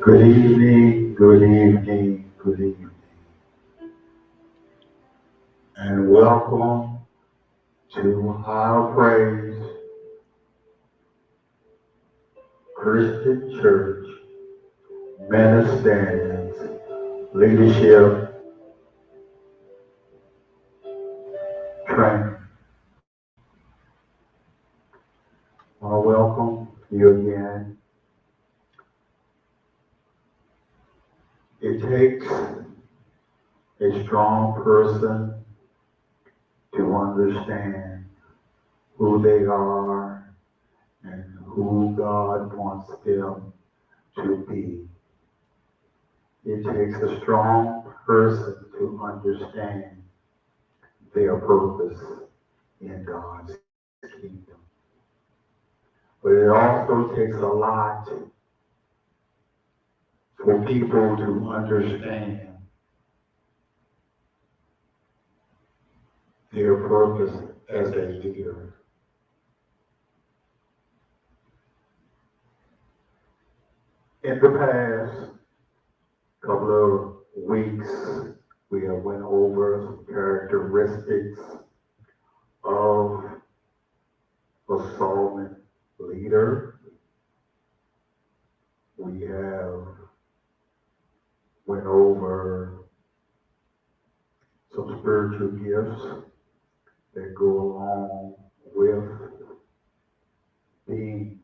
Good evening, good evening, good evening, and welcome to High Praise Christian Church Ministers Leadership Training. I want to welcome you again. It takes a strong person to understand who they are and who God wants them to be. It takes a strong person to understand their purpose in God's kingdom. But it also takes a lot for people to understand their purpose as a leader. In the past couple of weeks, we have went over some characteristics of a servant leader. We have went over some spiritual gifts that go along with being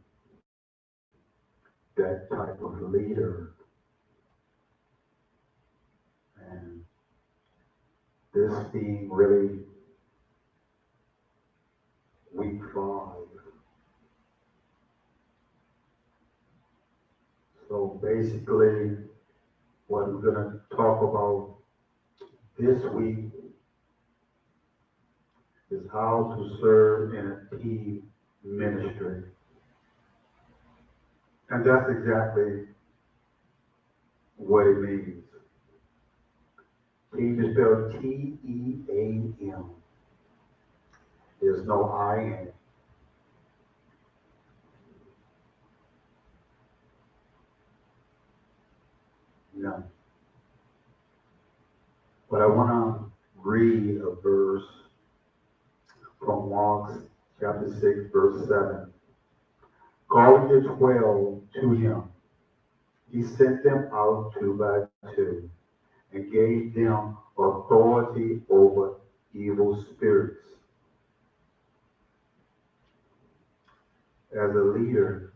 that type of leader. And this being really week 5. So basically, what I'm going to talk about this week is how to serve in a team ministry. And that's exactly what it means. Team is spelled T-E-A-M. There's no I in it. None. But I want to read a verse from Mark chapter 6, verse 7. Calling the 12 to him, he sent them out 2 by 2 and gave them authority over evil spirits. As a leader,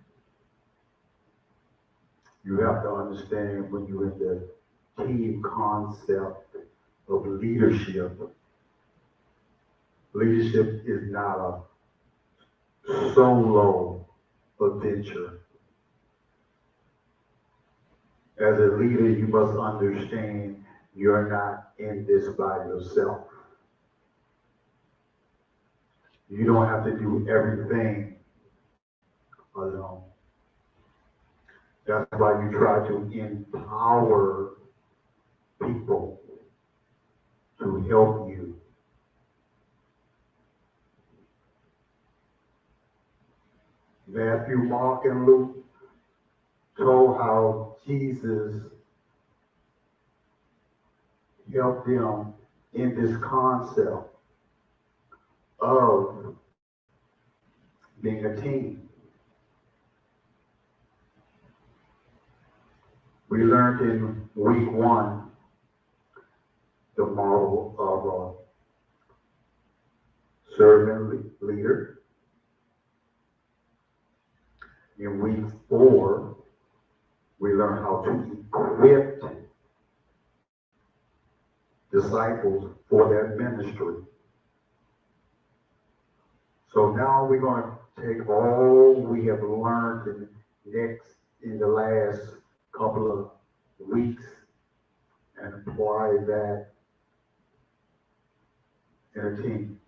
you have to understand when you're in the team concept of leadership. Leadership is not a solo adventure. As a leader, you must understand you're not in this by yourself. You don't have to do everything alone. That's why you try to empower people to help you. Matthew, Mark, and Luke told how Jesus helped them in this concept of being a team. We learned in week 1 the model of a servant leader. In week 4, we learn how to equip disciples for that ministry. So now we're going to take all we have learned in the last couple of weeks and apply that in a team.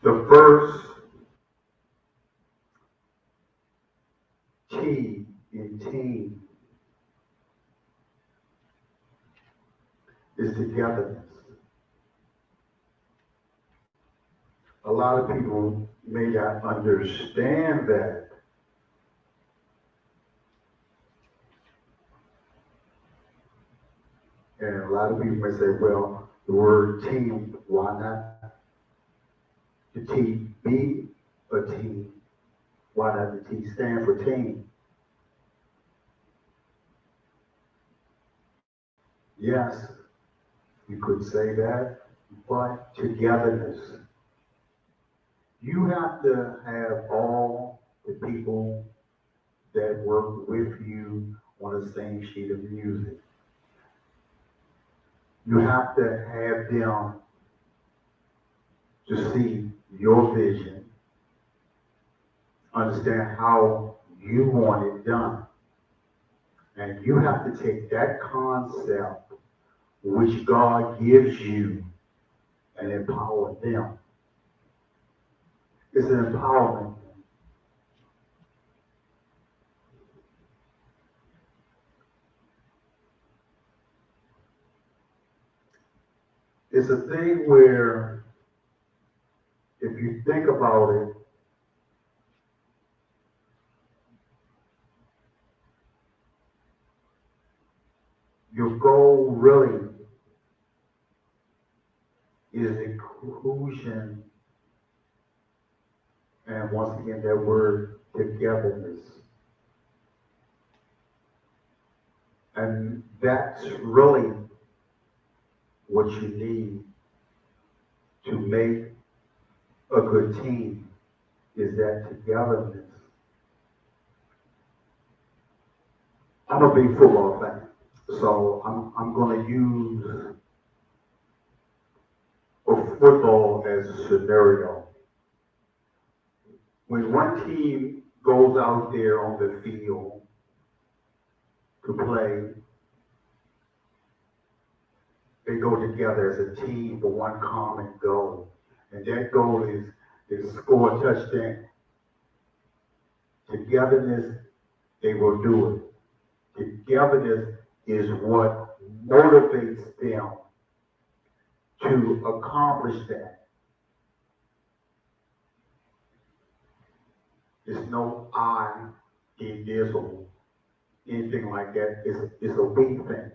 The first T in team is togetherness. A lot of people may not understand that, lot of people may say, well, the word team, why not the T be a team? Why not the T stand for team? Yes, you could say that, but togetherness. You have to have all the people that work with you on the same sheet of music. You have to have them to see your vision, understand how you want it done. And you have to take that concept which God gives you and empower them. It's an empowerment. It's a thing where, if you think about it, your goal really is inclusion, and once again, that word togetherness. And that's really what you need to make a good team, is that togetherness. I'm a big football fan, so I'm going to use a football as a scenario. When one team goes out there on the field to play, they go together as a team for one common goal. And that goal is to score a touchdown. Togetherness, they will do it. Togetherness is what motivates them to accomplish that. There's no I in this or anything like that. It's a we thing,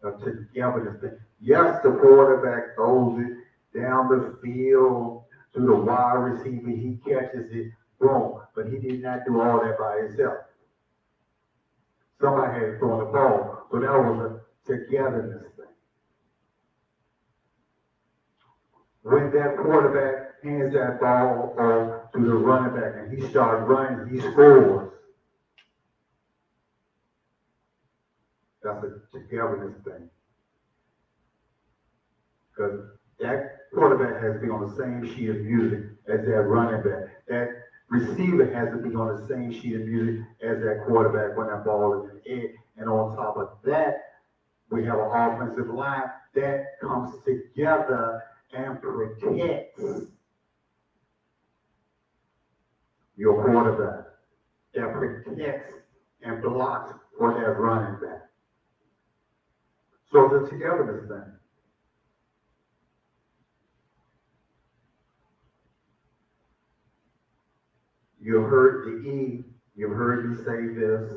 a togetherness thing. Yes, the quarterback throws it down the field to the wide receiver. He catches it, boom. But he did not do all that by himself. Somebody had thrown the ball, so that was a togetherness thing. When that quarterback hands that ball off to the running back and he starts running, he scores. That's a togetherness thing. Because that quarterback has to be on the same sheet of music as that running back. That receiver has to be on the same sheet of music as that quarterback when that ball is in the air. And on top of that, we have an offensive line that comes together and protects your quarterback. That protects and blocks for that running back. So the togetherness thing. You've heard the E, you've heard me say this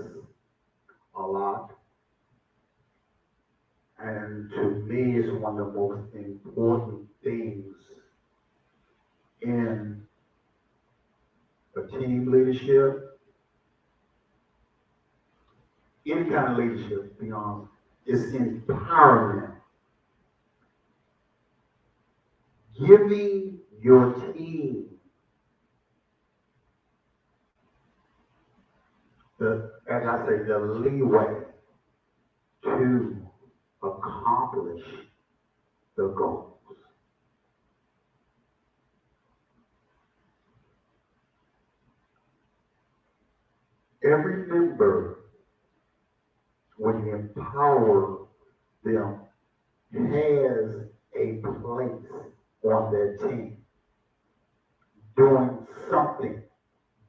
a lot. And to me, it's one of the most important things in a team leadership, any kind of leadership, to be honest, is empowerment. Giving your team as I say, the leeway to accomplish the goals. Every member, when you empower them, has a place on their team, doing something,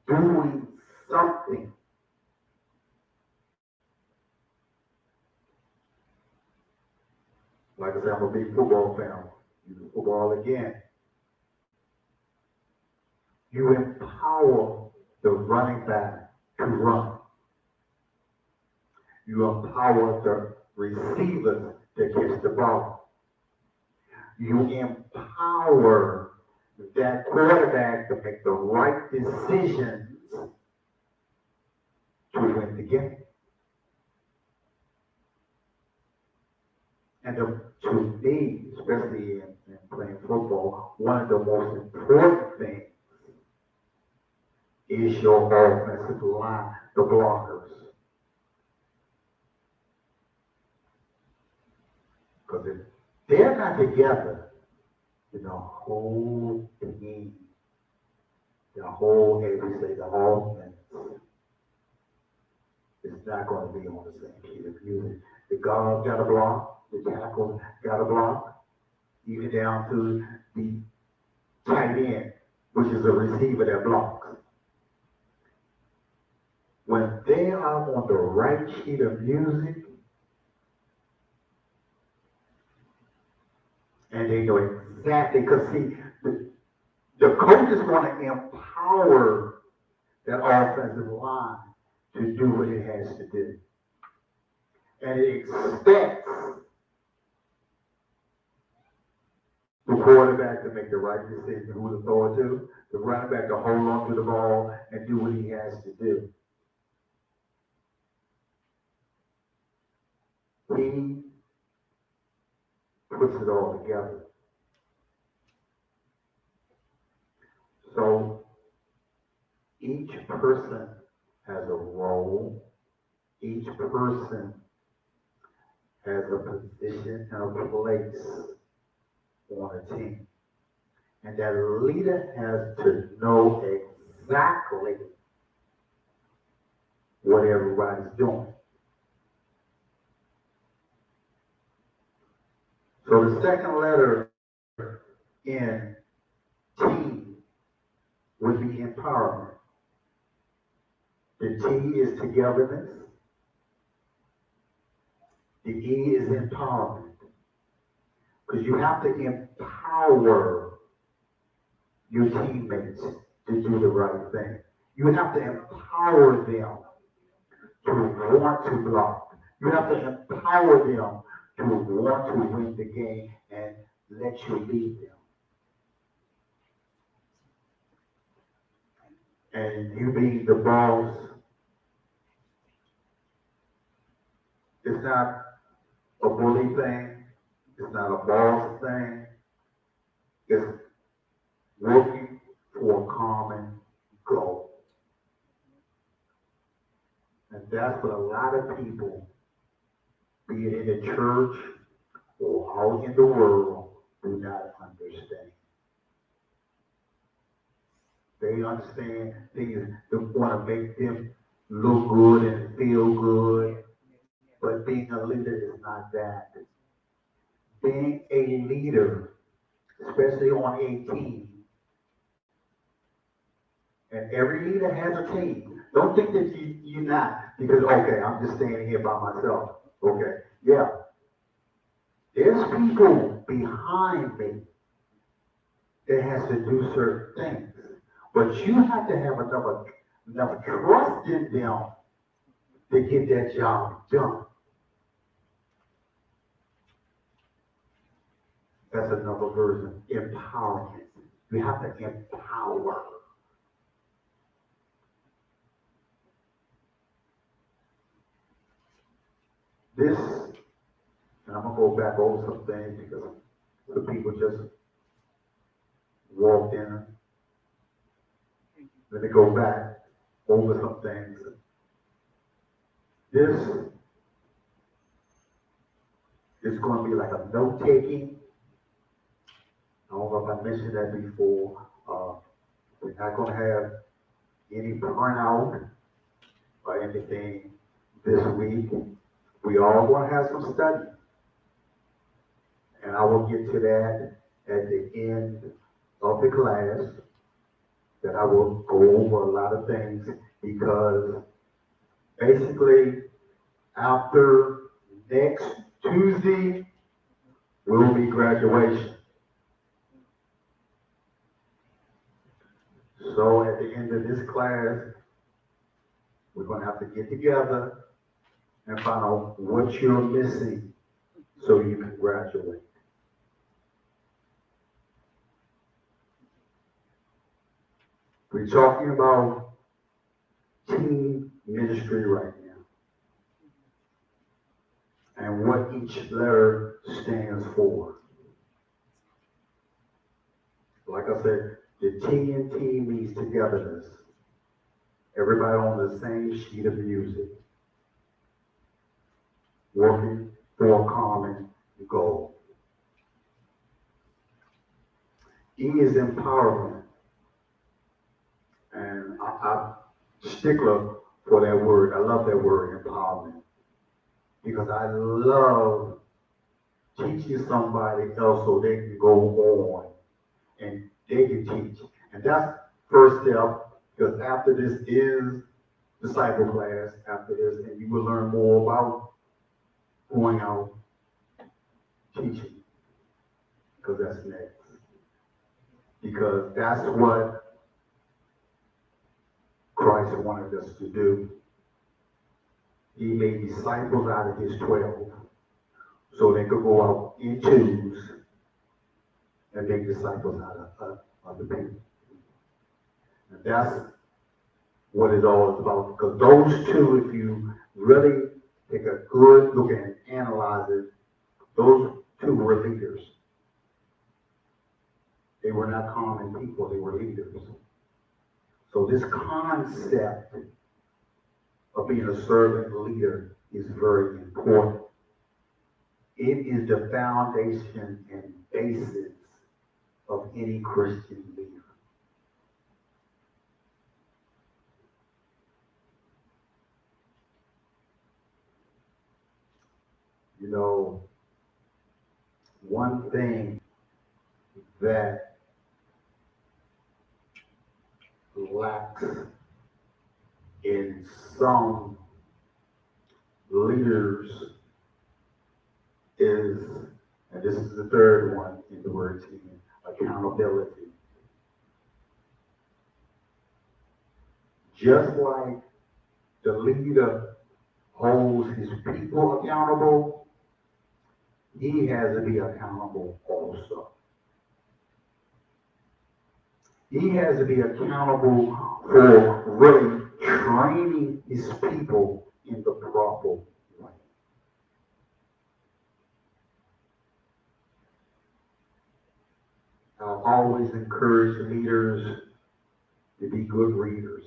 doing something. Like I said, I'm a big football fan. Use football again. You empower the running back to run. You empower the receivers to catch the ball. You empower that quarterback to make the right decisions to win the game. And to me, especially in playing football, one of the most important things is your offensive line, the blockers. Because if they're not together, the whole team, the whole, as we say, the offense is not going to be on the same key of music. The guard got to block, the tackle got to block, even down to the tight end, which is a receiver that blocks. When they are on the right sheet of music, and they know exactly, because see, the coach is going to empower that offensive line to do what it has to do. And it expects the quarterback to make the right decision, who to throw it to, the running back to hold on to the ball and do what he has to do. He puts it all together. So each person has a role. Each person has a position and a place on a team. And that leader has to know exactly what everybody's doing. So the second letter in team would be empowerment. The T is togetherness. The E is empowerment. Because you have to empower your teammates to do the right thing. You have to empower them to want to block. You have to empower them to want to win the game and let you lead them. And you being the boss, it's not a bully thing. It's not a boss thing. It's working for a common goal. And that's what a lot of people, be it in the church or out in the world, do not understand. They understand things that want to make them look good and feel good. But being a leader is not that. Being a leader, especially on a team, and every leader has a team. Don't think that you're not, because, okay, I'm just standing here by myself. Okay, yeah. There's people behind me that has to do certain things. But you have to have enough trust in them to get that job done. That's another version, empowerment. You have to empower. This, and I'm going to go back over some things because the people just walked in. Let me go back over some things. This is going to be like a note-taking. I don't know if I mentioned that before. We're not going to have any printout or anything this week. We are going to have some study. And I will get to that at the end of the class, that I will go over a lot of things, because basically after next Tuesday will be graduation. So at the end of this class, we're going to have to get together and find out what you're missing so you can graduate. We're talking about team ministry right now and what each letter stands for. Like I said, the T and T means togetherness. Everybody on the same sheet of music, working for a common goal. E is empowerment. And I'm stickler for that word. I love that word, empowerment. Because I love teaching somebody else so they can go on and they can teach. And that's first step, because after this is disciple class, after this, and you will learn more about going out teaching, because that's next. Because that's what Christ wanted us to do. He made disciples out of his 12, so they could go out in twos and make disciples out of other people. And that's what it all is about. Because those two, if you really take a good look and analyze it, those two were leaders. They were not common people, they were leaders. So this concept of being a servant leader is very important. It is the foundation and basis of any Christian leader. You know, one thing that lacks in some leaders is, and this is the third one in the word team, accountability. Just like the leader holds his people accountable, he has to be accountable also. He has to be accountable for really training his people in the proper way. I always encourage leaders to be good readers.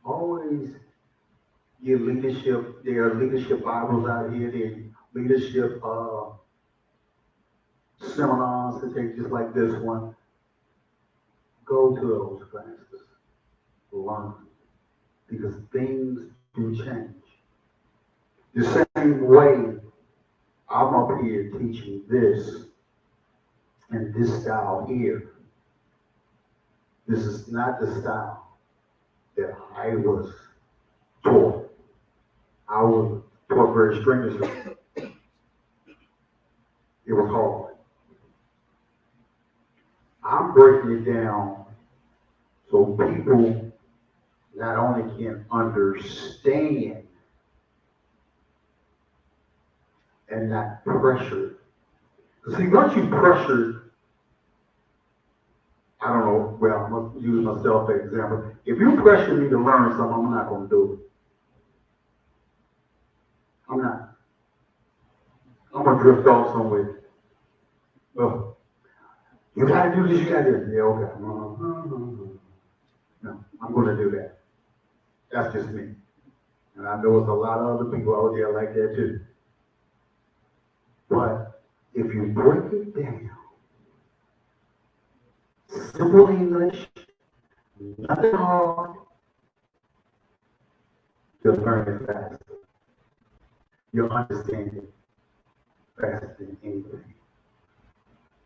Always give leadership, there are leadership Bibles out here, there are leadership seminars to take just like this one. Go to those classes, learn, because things do change. The same way I'm up here teaching this and this style here. This is not the style that I was taught. I was taught very strenuously. It was hard. I'm breaking it down so people not only can understand and not pressure. See, once you pressure, I don't know, well, I'm going to use myself as an example. If you pressure me to learn something, I'm not going to do it. I'm not. I'm going to drift off somewhere. Oh, you got to do this, you got to do this. Yeah, okay. No, I'm going to do that. That's just me. And I know it's a lot of other people out there like that too. But if you break it down, simple English, nothing hard, you'll learn it faster. You'll understand it faster than anything.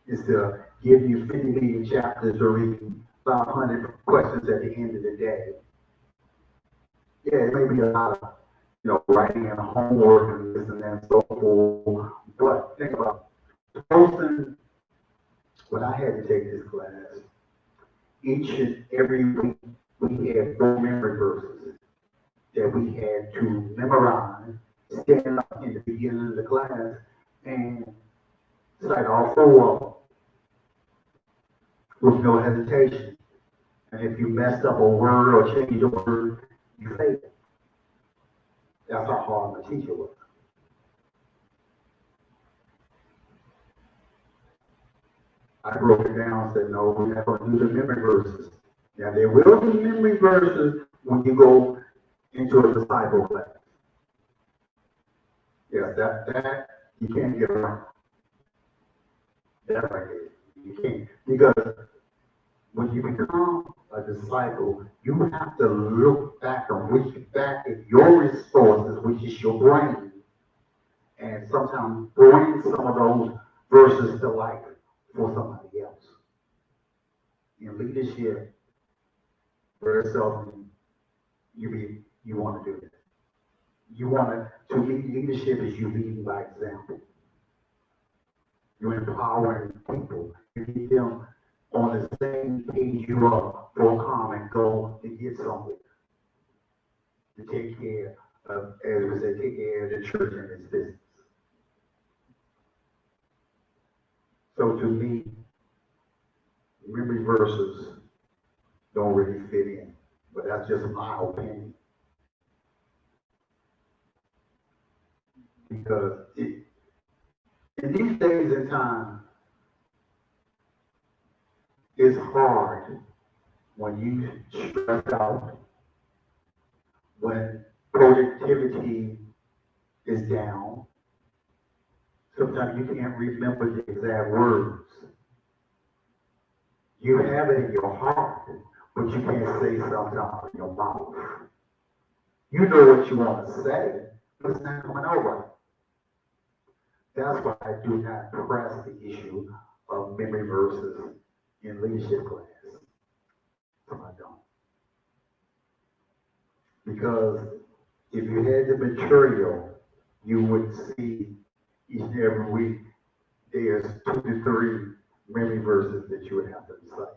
It's to give you 50 million chapters to read 500 questions at the end of the day. Yeah, it may be a lot of, writing and homework and this and that and so forth. But think about it. Person, when I had to take this class, each and every week we had 4 memory verses that we had to memorize stand up in the beginning of the class and cite all four of them with no hesitation. And if you messed up a word or changed a word, you failed. That's how hard the teacher was. I broke it down and said, no, we're not going to do the memory verses. Now, there will be memory verses when you go into a disciple class. Yeah, that you can't get around. That right there. You can't. Because when you become a disciple, you have to look back and reach back at your resources, which is your brain, and sometimes bring some of those verses to life for somebody else. In leadership, very seldom you want to do that. You want to lead leadership is you leading by example. You're empowering people. You need them on the same page you are for a common goal to get somewhere. To take care of, as we say, take care of the church and its business. So to me, memory verses don't really fit in. But that's just my opinion. Because in these days and time, it's hard when you stress out, when productivity is down. Sometimes you can't remember the exact words. You have it in your heart, but you can't say something out of your mouth. You know what you want to say, but it's not coming out right. That's why I do not press the issue of memory verses in leadership class. So I don't. Because if you had the material, you would see each and every week there's 2 to 3 memory verses that you would have to recite.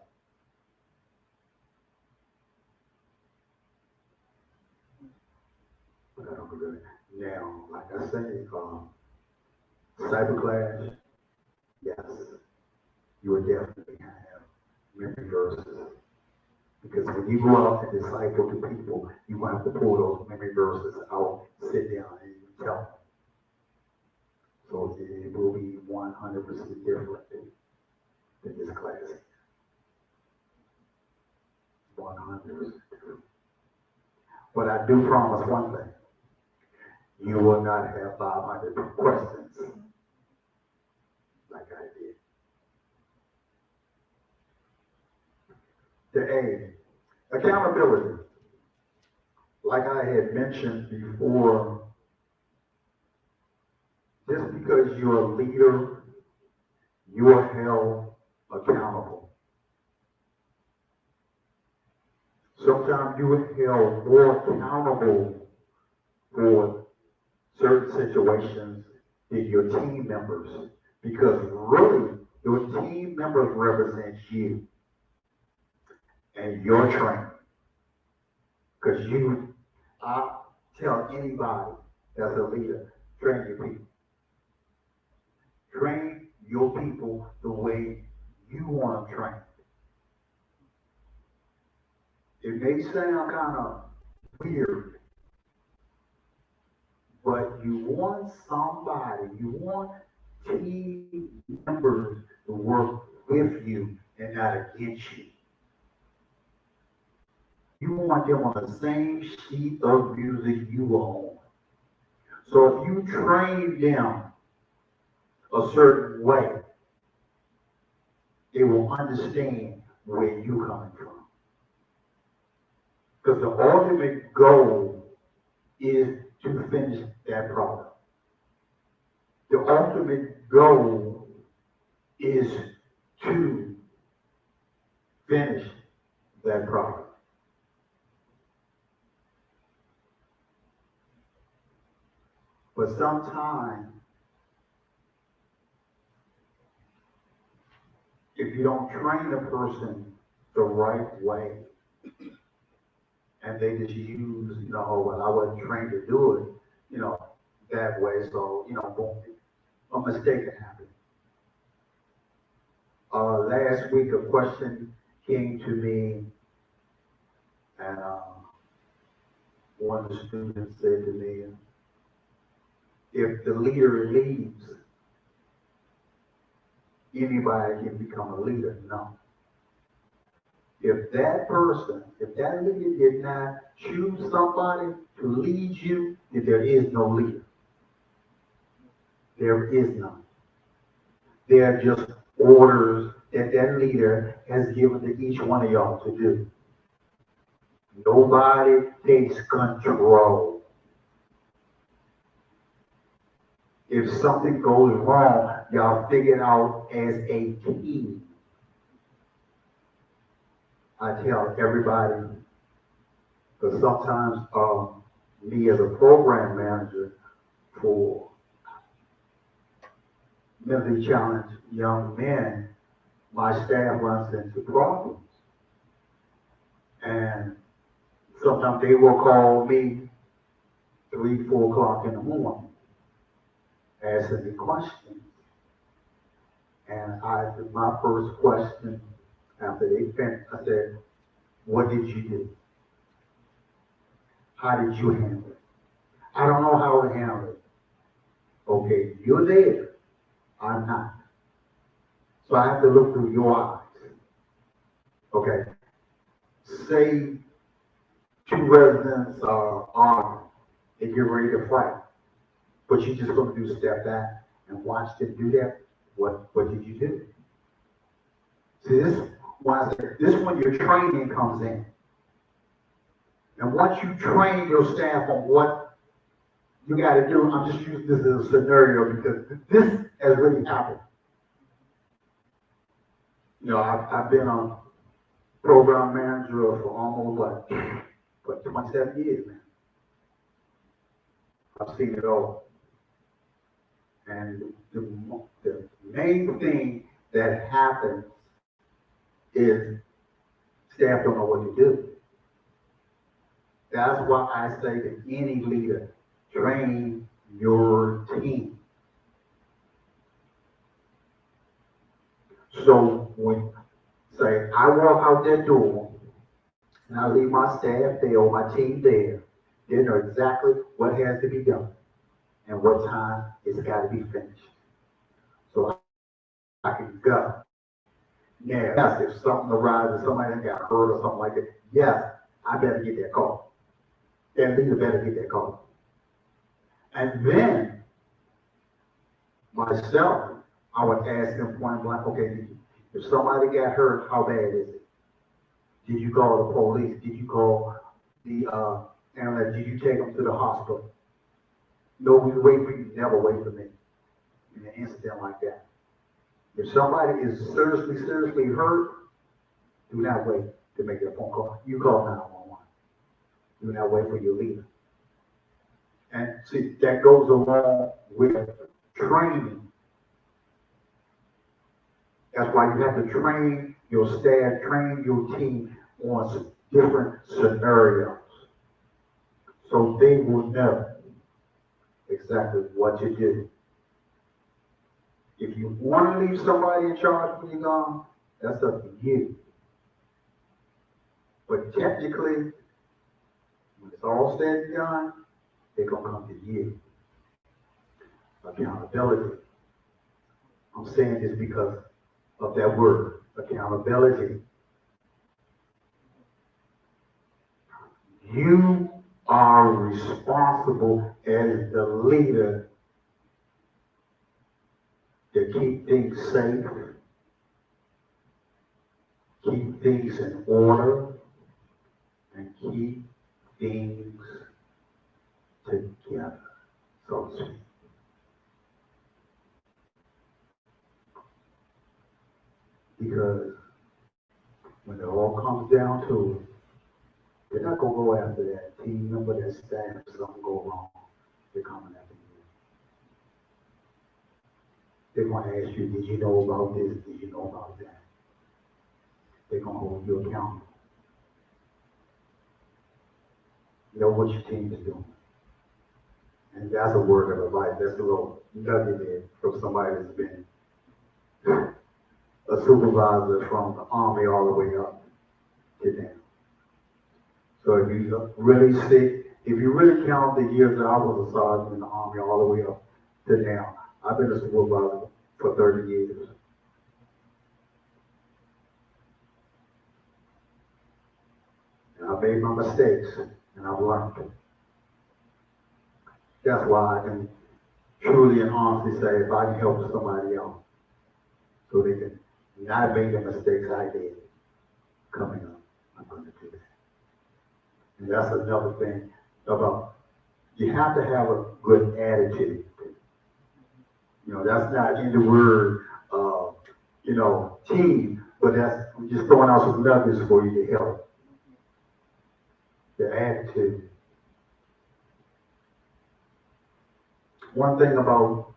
But I don't really. Now, like I say, cyber class, yes, you would definitely have memory verses. Because when you go out and disciple to people, you want to have to pull those memory verses out, sit down, and you tell them. So it will be 100% different than this class. 100% different. But I do promise one thing. You will not have 500 questions like I did. The A, accountability. Like I had mentioned before, just because you're a leader, you are held accountable. Sometimes you are held more accountable for certain situations than your team members, because really your team members represent you and your training. Because I tell anybody that's a leader, train your people. Train your people the way you want them trained. It may sound kind of weird, but you want team members to work with you and not against you. You want them on the same sheet of music you are on. So if you train them a certain way, they will understand where you're coming from. Because the ultimate goal is to finish that product. The ultimate goal is to finish that product. But sometimes, if you don't train a person the right way, and they just use, well, I wasn't trained to do it, that way. So, boom, a mistake can happen. Last week, a question came to me, and one of the students said to me, if the leader leaves, anybody can become a leader. No. If that leader did not choose somebody to lead you, then there is no leader. There is none. They are just orders that leader has given to each one of y'all to do. Nobody takes control. If something goes wrong, y'all figure it out as a team. I tell everybody, because sometimes me as a program manager for mentally challenged young men, my staff runs into problems. And sometimes they will call me 3, 4 o'clock in the morning, asking me questions. And my first question after they finished, I said, what did you do? How did you handle it? I don't know how to handle it. Okay, you're there. I'm not. So I have to look through your eyes. Okay. Say 2 residents are armed and you're ready to fight, but you're just going to do step back and watch them do that. What did you do? See, this is when your training comes in. And once you train your staff on what you got to do, I'm just using this as a scenario because this has really happened. I've been a program manager for almost 27 years now. I've seen it all. And the main thing that happens is staff don't know what to do. That's why I say to any leader, train your team. So when, say, I walk out that door, and I leave my staff there or my team there, they know exactly what has to be done and what time it's got to be finished. So I can go. Yeah, yes, if something arises, somebody got hurt or something like that, yes, I better get that call. That leader better get that call. And then, myself, I would ask them point blank, okay, if somebody got hurt, how bad is it? Did you call the police? Did you call the ambulance? Did you take them to the hospital? No, we wait for you. Never wait for me in an incident like that. If somebody is seriously hurt, do not wait to make that phone call. You call 911. Do not wait for your leader. And see, that goes along with training. That's why you have to train your staff, train your team on different scenarios. So they will know exactly what to do. If you want to leave somebody in charge when you're gone, that's up to you. But technically, when it's all said and done, they're going to come to you. Accountability. I'm saying this because of that word, accountability. You are responsible as the leader to keep things safe, keep things in order, and keep things together, so to speak. Because when it all comes down to it, they're not going to go after that team member, that staff, if something go wrong. They're coming after you. They're going to ask you, did you know about this? Did you know about that? They're going to hold you accountable. Know what your team is doing. And that's a word of advice. That's a little nugget there from somebody that's been a supervisor from the Army all the way up to now. So if you really sick, if you really count the years that I was a sergeant in the Army all the way up to now, I've been a supervisor for 30 years. And I've made my mistakes, and I've learned. That's why I can truly and honestly say if I can help somebody else so they can not make the mistakes I did coming up, I'm going to do that. And that's another thing about, you have to have a good attitude. You know, that's not in the word, team, but that's just throwing out some nuggets for you to help. The attitude. One thing about,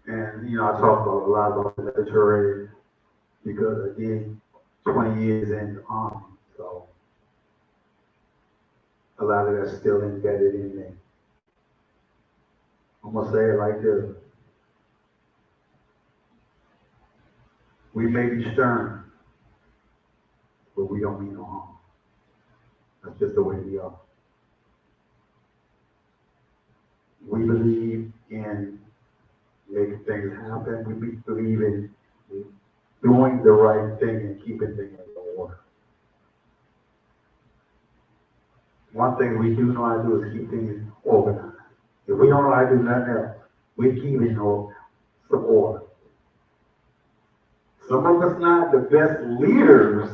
and I talk about a lot about the military because I did 20 years in the Army, so a lot of that's still embedded in me. I'm gonna say it like this. We may be stern, but we don't mean no harm. That's just the way we are. We believe in making things happen. We believe in doing the right thing and keeping things in order. One thing we do know how to do is keep things organized. If we don't know how to do nothing else, we keep it in some order. Some of us not the best leaders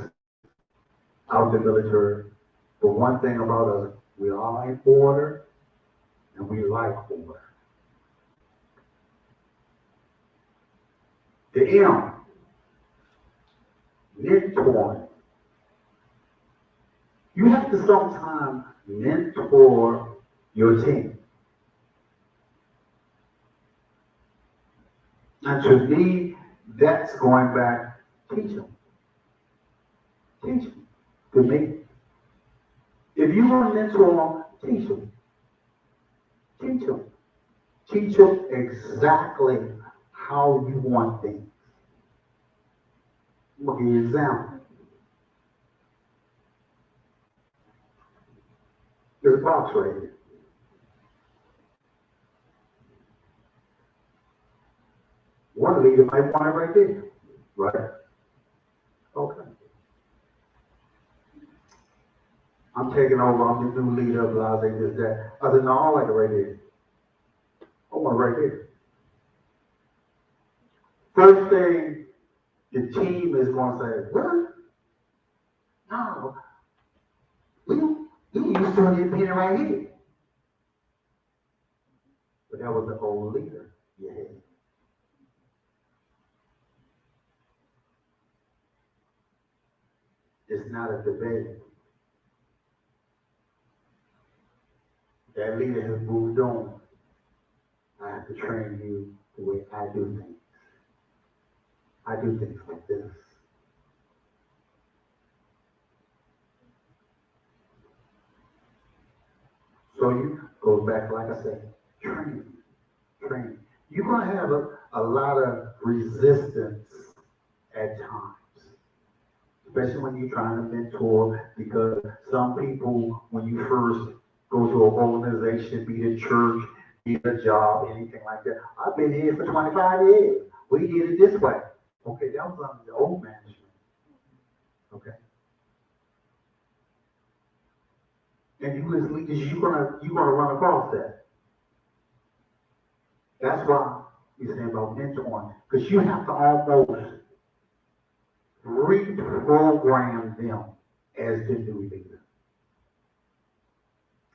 out in the military, but one thing about us, we are in order and we like order. The M, mentoring. You have to sometimes mentor your team. And to me, that's going back, teach them. Teach them. To me. If you want to mentor them, teach them. Teach them. Teach them exactly how you want things. I'm going to give you an example. There's a box right here. One leader might want it right there, right? Okay. I'm taking over, I'm the new leader of Blase, this, that. I said, no, I like it right there. I want it right there. First thing, the team is going to say, what? No, you used to get pin right here. But that was the old leader you had. It's not a debate. That leader has moved on. I have to train you the way I do things. I do things like this. So you go back, like I said, training. You're going to have a lot of resistance at times, especially when you're trying to mentor, because some people, when you first go to an organization, be it a church, be it a job, anything like that, I've been here for 25 years. We did it this way. Okay, that was under the old management. Okay. And you as leaders, you're gonna run across that. That's why we're saying about mentoring, because you have to almost reprogram them as the new leader.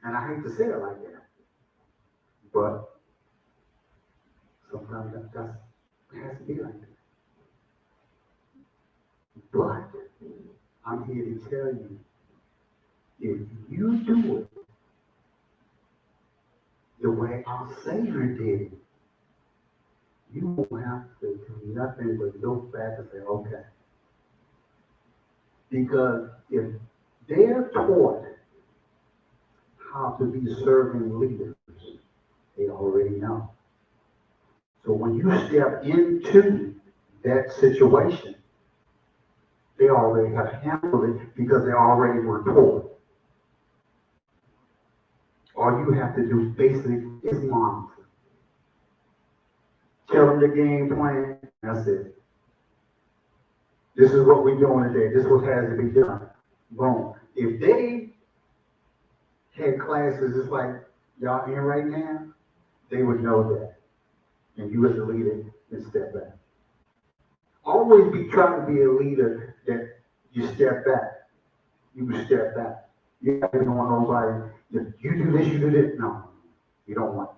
And I hate to say it like that, but sometimes it has to be like that. But I'm here to tell you, if you do it the way our Savior did it, you won't have to do nothing but look back and say, okay. Because if they're taught how to be servant leaders. They already know. So when you step into that situation, they already have handled it because they already were taught. All you have to do basically is monitor. Tell them the game plan. That's it. This is what we're doing today. This is what has to be done. Boom. If they had classes just like y'all in right now, they would know that. And you as a leader can step back. Always be trying to be a leader that you step back. You can step back. You don't want nobody, if you do this, you do this. No, you don't want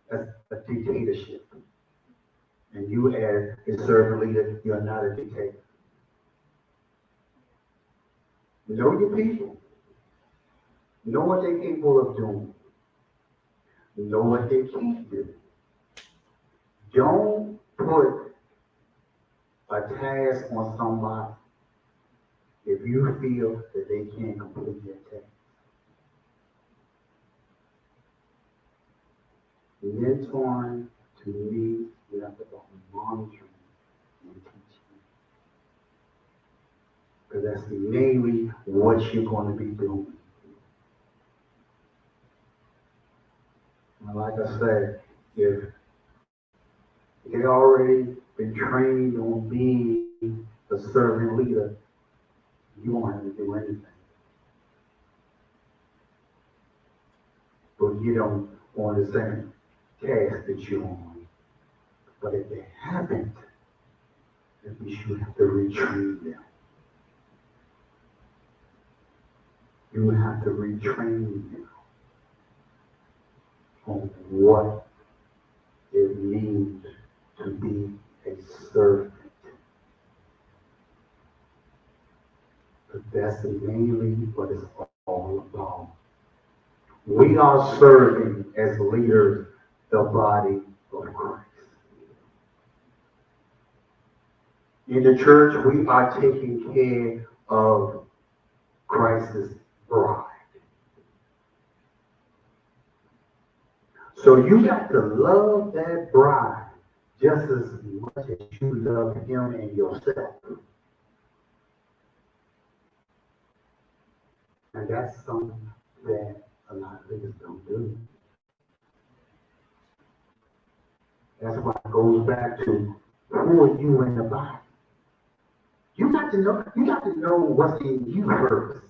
that. That's a dictatorship. And you as a servant leader, you're not a dictator. Know your people. Know what they're capable of doing. Know what they can't do. Don't put a task on somebody if you feel that they can't complete that task. Mentoring, to me, you have to go monitoring and teaching. Because that's mainly what you're going to be doing. And like I said, if they already been trained on being a servant leader, you won't have to do anything. But you don't on the same task that you're on. But if they haven't, then you should have to retrain them. You have to retrain them on what it means to be a servant. But that's mainly what it's all about. We are serving as leaders the body of Christ. In the church, we are taking care of Christ's bride. So you got to love that bride just as much as you love him and yourself. And that's something that a lot of leaders don't do. That's why it goes back to who are you in the body? You got to know what's in you first.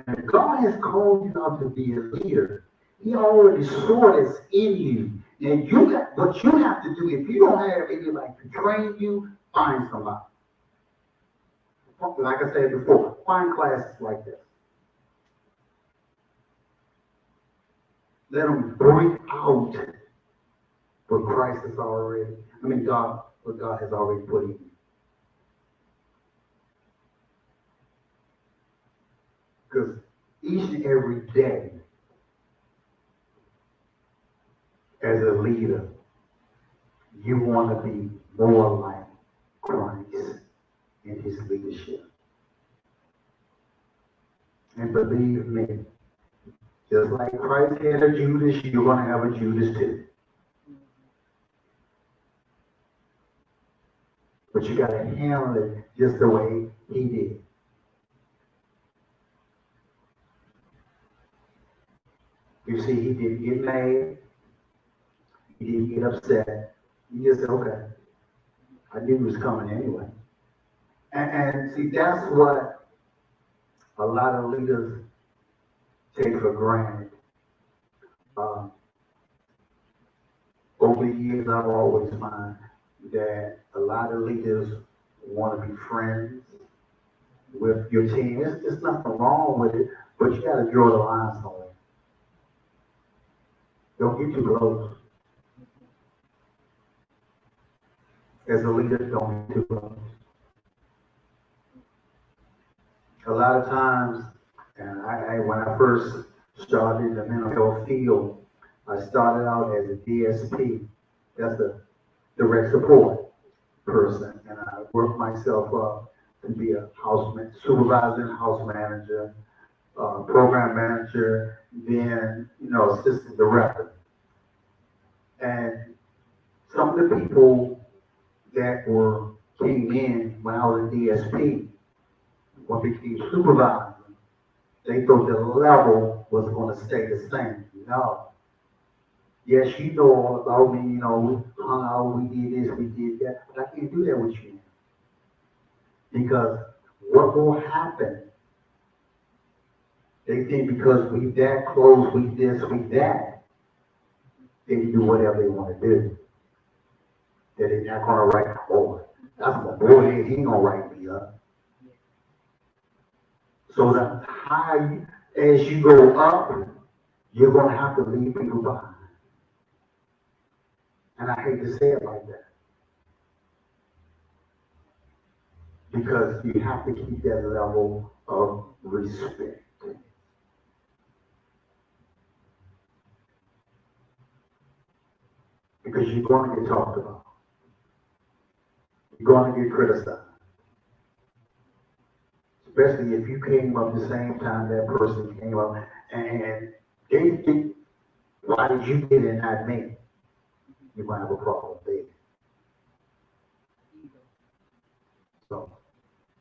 And if God has called you out to be a leader, he already saw this in you. And what you have to do, if you don't have anybody to train you, find somebody. Like I said before, find classes like this. Let them bring out what Christ has already, what God has already put in you. Because each and every day, as a leader, you want to be more like Christ in his leadership. And believe me, just like Christ had a Judas, you're going to have a Judas too. But you got to handle it just the way he did. You see, he didn't get mad. He didn't get upset. He just said, okay, I knew he was coming anyway. And see, that's what a lot of leaders take for granted. Over the years, I've always found that a lot of leaders want to be friends with your team. There's nothing wrong with it, but you got to draw the line somewhere. Don't get too close. As a leader, don't get too close. A lot of times, and when I first started in the mental health field, I started out as a DSP. That's the direct support person. And I worked myself up to be a supervisor and house manager. program manager, then, assistant director. And some of the people that came in when I was a DSP, when I became supervisor, they thought the level was going to stay the same. No. Yes, you know all about me, we hung out, we did this, we did that, but I can't do that with you. Because what will happen, they think because we that close, we this, we that, they can do whatever they want to do. That they're not going to write my boy. That's my boy, he ain't going to write me up. So the higher, as you go up, you're going to have to leave people behind. And I hate to say it like that. Because you have to keep that level of respect. Because you're going to get talked about. You're going to get criticized. Especially if you came up the same time that person came up and they think, why did you get it and not me? You might have a problem there. So,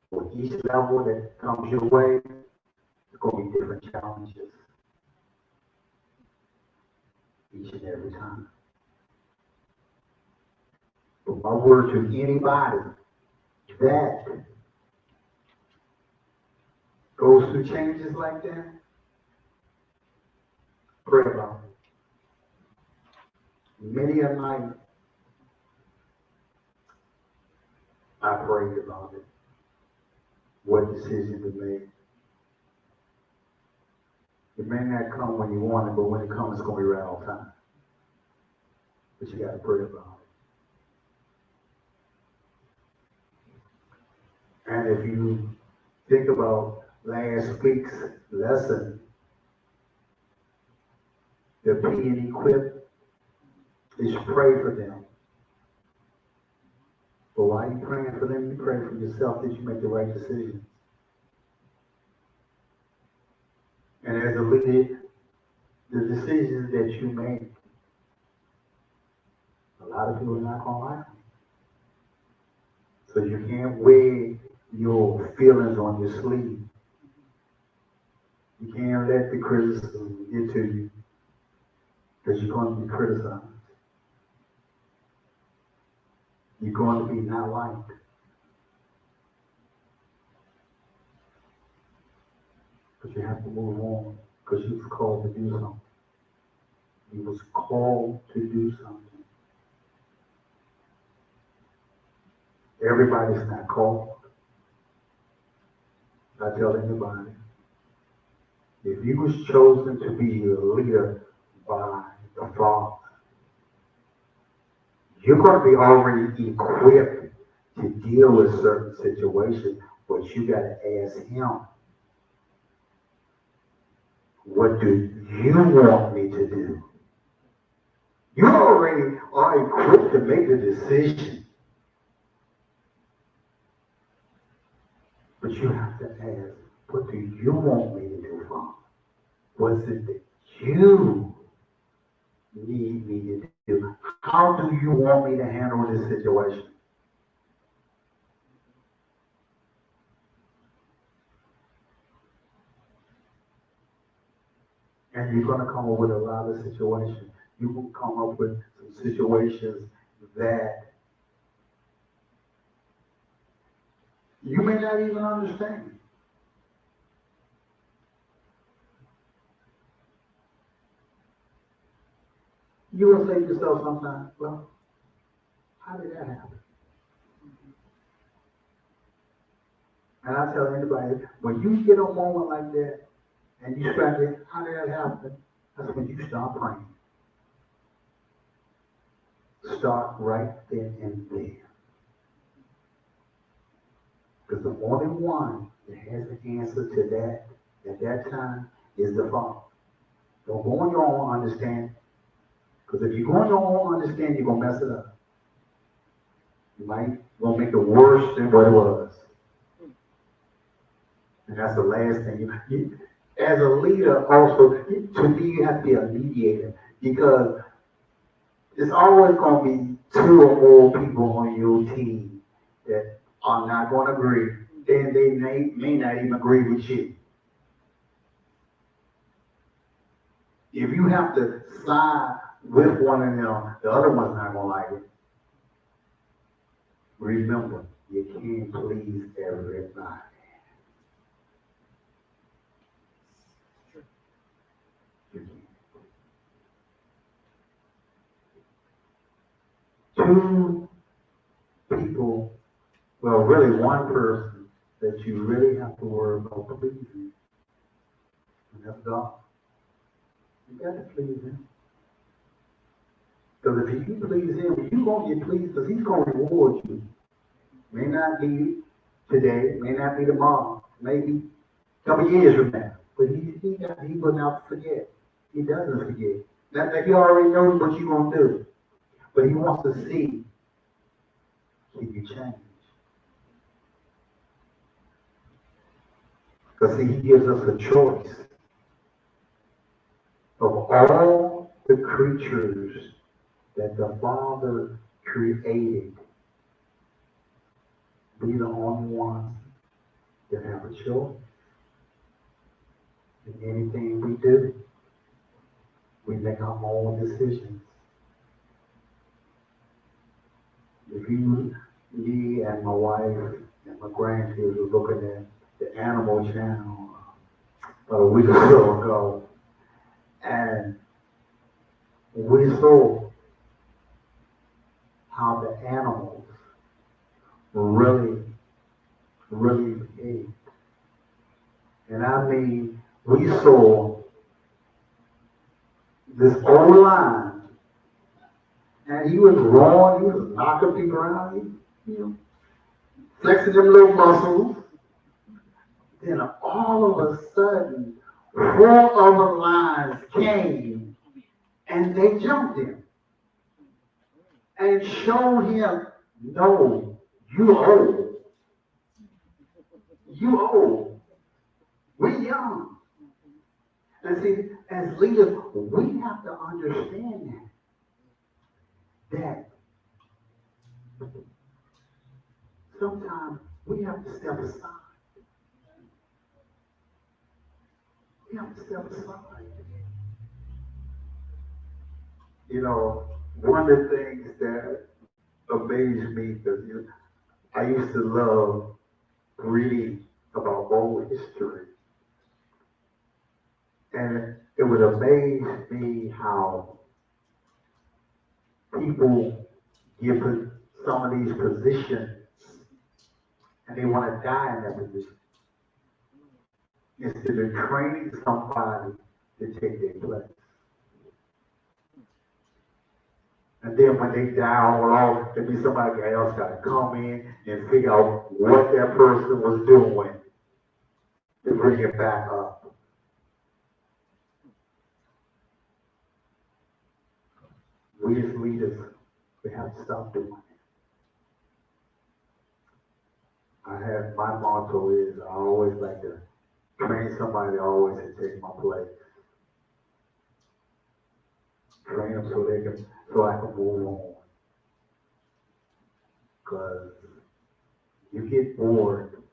for each level that comes your way, there's going to be different challenges each and every time. But my word to anybody that goes through changes like that, pray about it. Many a night, I prayed about it. What decision to make. It may not come when you want it, but when it comes, it's going to be right on time. But you got to pray about it. And if you think about last week's lesson, the P and equip is pray for them. But while you praying for them, you pray for yourself that you make the right decisions. And as a leader, the decisions that you make, a lot of people are not going to like them. So you can't wear your feelings on your sleeve. You can't let the criticism get to you, because you're going to be criticized. You're going to be not liked. But you have to move on, because you was called to do something. You was called to do something. Everybody's not called. I tell anybody, if you was chosen to be a leader by the Father, you're going to be already equipped to deal with certain situations, but you got to ask Him, what do you want me to do? You already are equipped to make the decision. But you have to ask, what do you want me to do, Father? What is it that you need me to do? How do you want me to handle this situation? And you're going to come up with a lot of situations. You will come up with some situations that you may not even understand. You will say to yourself sometimes, well, how did that happen? And I tell anybody, when you get a moment like that, and you scratch it, how did that happen? That's when you start praying. Start right then and there. Because the only one that has the answer to that at that time is the Father. Don't go on your own understanding. Because if you go on your own understanding, you're going to mess it up. You might going to make it worse than what it was. And that's the last thing. As a leader, also, to me, you have to be a mediator because it's always going to be two or more people on your team that are not going to agree. Then they may not even agree with you. If you have to side with one of them, the other one's not going to like it. Remember, you can't please everybody. Two people, well, really one person that you really have to worry about pleasing, and that's God. You got to please Him. Because if you please Him, you're going to get pleased because He's going to reward you. May not be today, may not be tomorrow, maybe a couple years from now. But he will not forget. He doesn't forget. Not that He already knows what you're going to do. But He wants to see if you change. Because see, He gives us a choice. Of all the creatures that the Father created, we the only ones that have a choice. In anything we do, we make our own decisions. If you, me and my wife and my grandkids were looking at the Animal Channel about a week or so ago, and we saw how the animals really, really behave. And I mean, we saw this old lion, and he was roaring, he was knocking people around, flexing them little muscles. Then all of a sudden, four other lions came, and they jumped him and showed him, no, you old. You old. We young. And see, as leaders, we have to understand that sometimes we have to step aside. We have to step aside. One of the things that amazed me, because I used to love reading about old history. And it would amaze me how people get some of these positions and they want to die in that position instead of training somebody to take their place. And then when they die off, there'll be somebody else got to come in and figure out what that person was doing to bring it back up. We as leaders, we have to stop doing it. My motto is I always like to train somebody always to take my place. Train them so I can move on. Because you get bored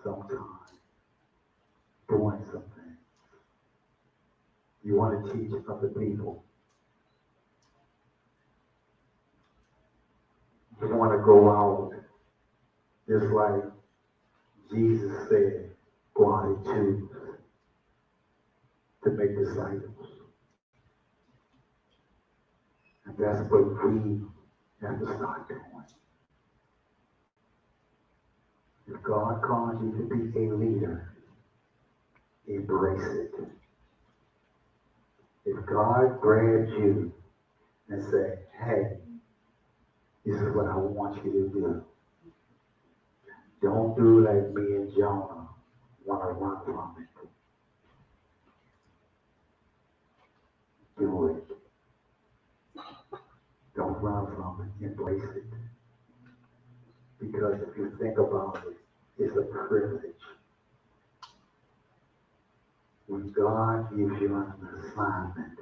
sometimes doing something. You want to teach other people. You want to go out just like Jesus said, go out and choose to make disciples. And that's what we have to start doing. If God calls you to be a leader, embrace it. If God grabs you and says, hey, this is what I want you to do. Don't do like me and Jonah want to run from it. Do it. Don't run from it. Embrace it. Because if you think about it, it's a privilege. when God gives you an assignment,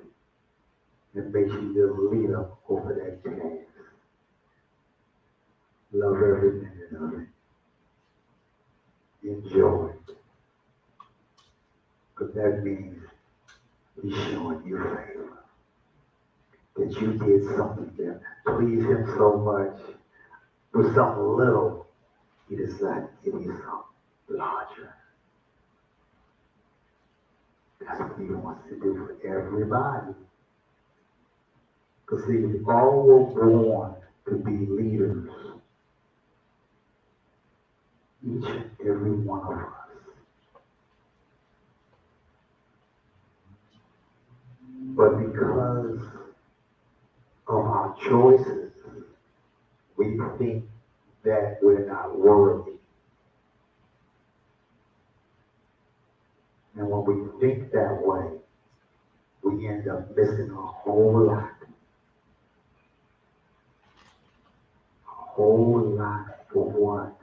it makes you the leader over that task. Love every minute of it. Enjoy it. Because that means He's showing you favor. That you did something that pleased Him so much. With something little, He decided to give you something larger. That's what He wants to do for everybody. Because see, we all were born to be leaders. Each and every one of us. But because of our choices, we think that we're not worthy. And when we think that way, we end up missing a whole lot. A whole lot for what?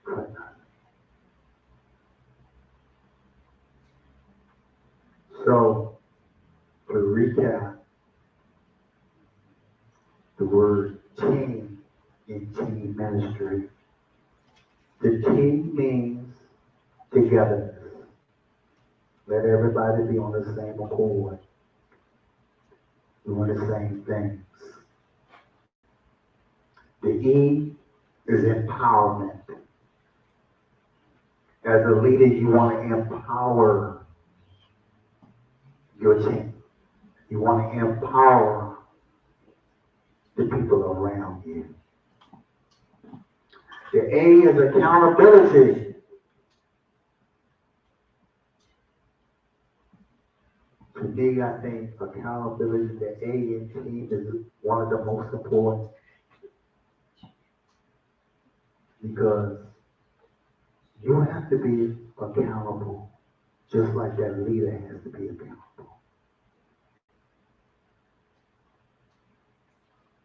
For nothing. So, to recap, the word team in team ministry, the team means togetherness. Let everybody be on the same accord, doing the same things. The E is empowerment. As a leader, you want to empower your team. You want to empower the people around you. The A is accountability. To me, I think accountability, the A in team is one of the most important because you have to be accountable just like that leader has to be accountable.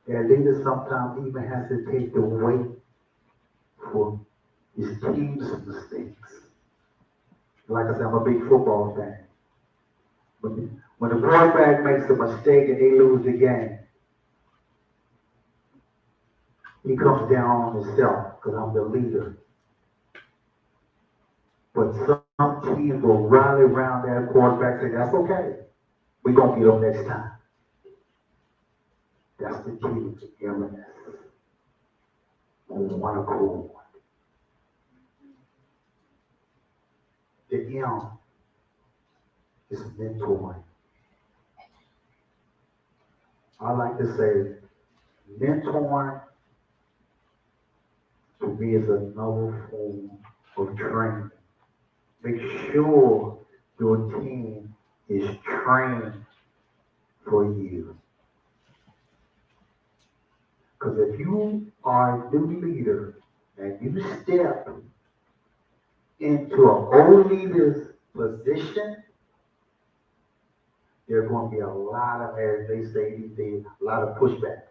That leader sometimes even has to take the weight for his team's mistakes. Like I said, I'm a big football fan. When the quarterback makes a mistake and they lose the game, he comes down on himself because I'm the leader. But some teams will rally around that quarterback and say, that's okay. We're going to get them next time. That's the key to togetherness. On one accord. The M is mentoring. I like to say mentoring to me is another form of training. Make sure your team is trained for you. Because if you are a new leader and you step into an old leader's position, there's going to be a lot of, as they say these days, a lot of pushback.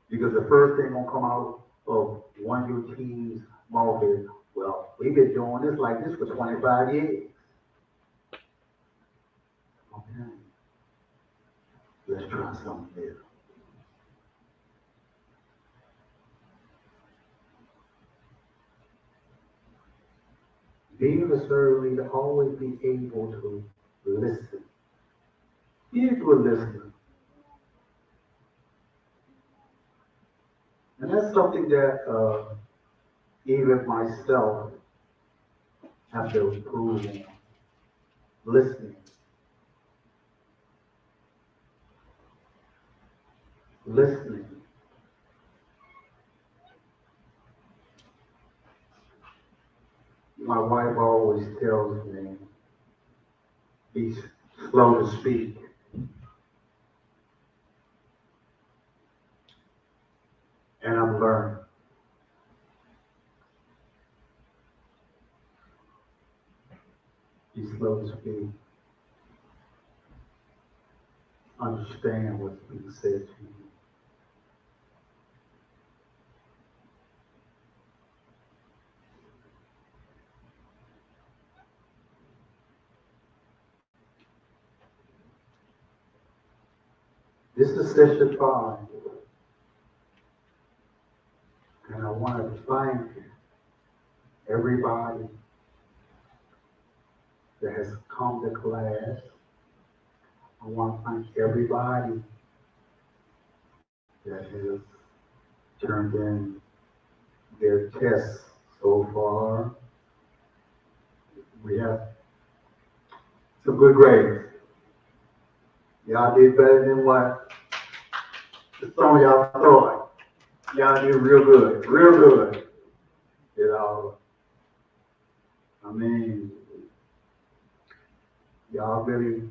Because the first thing going to come out of one of your team's mouth is, well, we've been doing this like this for 25 years. Okay. Let's try something new. Being a servant leader, always be able to listen. Be a good listener. And that's something that even myself have to improve on. Listening. Listening. My wife always tells me, be slow to speak. And I'm learning. Be slow to speak. Understand what's being said to you. This is session 5, and I want to thank everybody that has come to class. I want to thank everybody that has turned in their tests so far. We have some good grades. Y'all did better than what some of y'all thought. Y'all did real good, real good. You know, I mean, y'all really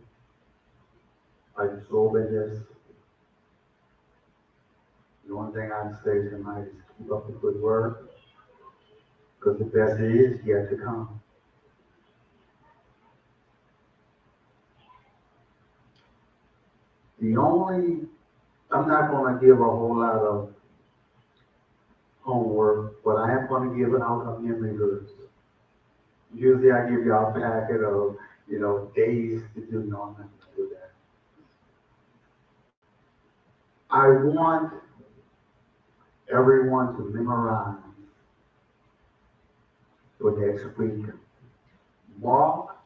are absorbing this. The only thing I can say tonight is keep up the good work, because the best is yet to come. I'm not going to give a whole lot of homework, but I am going to give an outcome memory verse. Usually I give y'all a packet of, days to do. No, I'm not going to do that. I want everyone to memorize for next week. Mark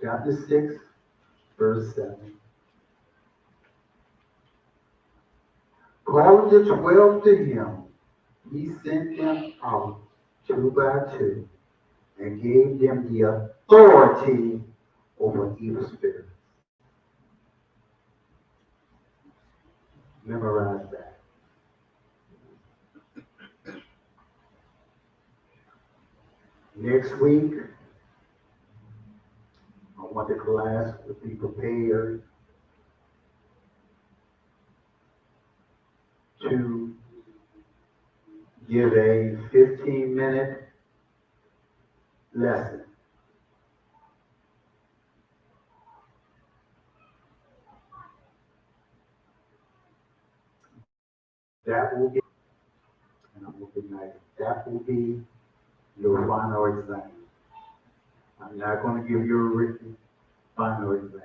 chapter 6, verse 7. Calling the 12 to him, he sent them out 2 by 2 and gave them the authority over evil spirits. Memorize that. Next week, I want the class to be prepared to give a 15-minute lesson. That will be, and I'm looking nice, that will be your final exam. I'm not going to give you a written final exam.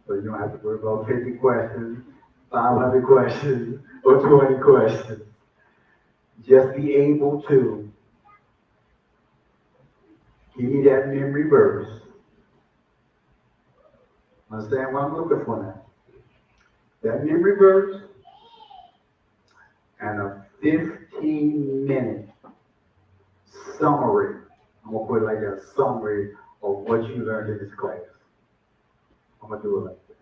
So you don't have to worry about 50 questions, 500 questions, or 20 questions. Just be able to give me that memory verse. Understand what I'm looking for now? That memory verse and a 15-minute summary. I'm going to put it like a summary of what you learned in this class. I'm going to do it like that.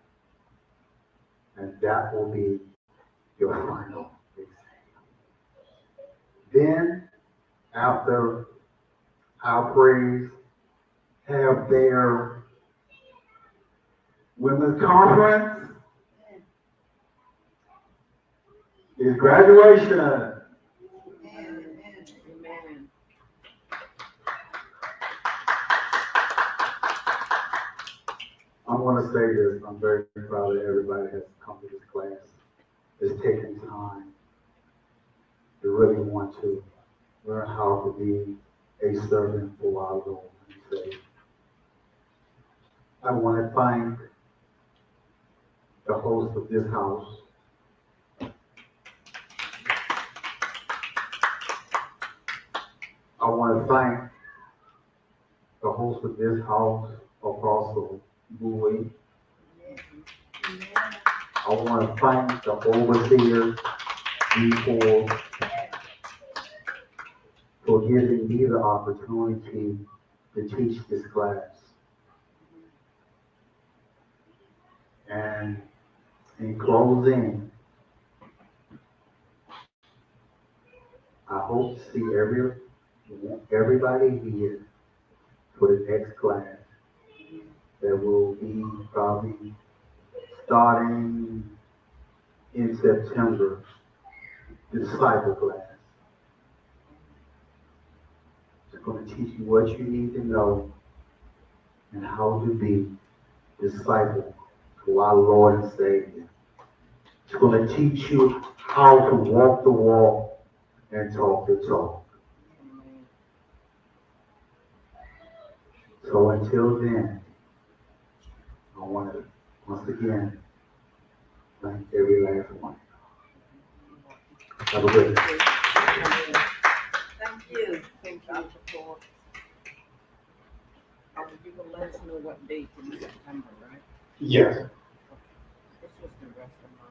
And that will be your final exam. Then, after our praise, have their women's conference, is graduation. Amen. I want to say this. I'm very proud that everybody has come to this class. It's taken time to really want to learn how to be a servant for our Lord and Savior. I want to thank the host of this house. I want to thank the host of this house, Apostle Bowie. I want to thank the overseers, people, for giving me the opportunity to teach this class. And in closing, I hope to see everybody here for the next class that will be probably starting in September, the disciple class. It's going to teach you what you need to know and how to be disciple to our Lord and Savior. It's going to teach you how to walk the walk and talk the talk. So until then, I want to once again Thank every last one. Have a good day. Thank you. Thank you, Dr. Forbes. You will let us know what date in September, right? Yes. This was the rest of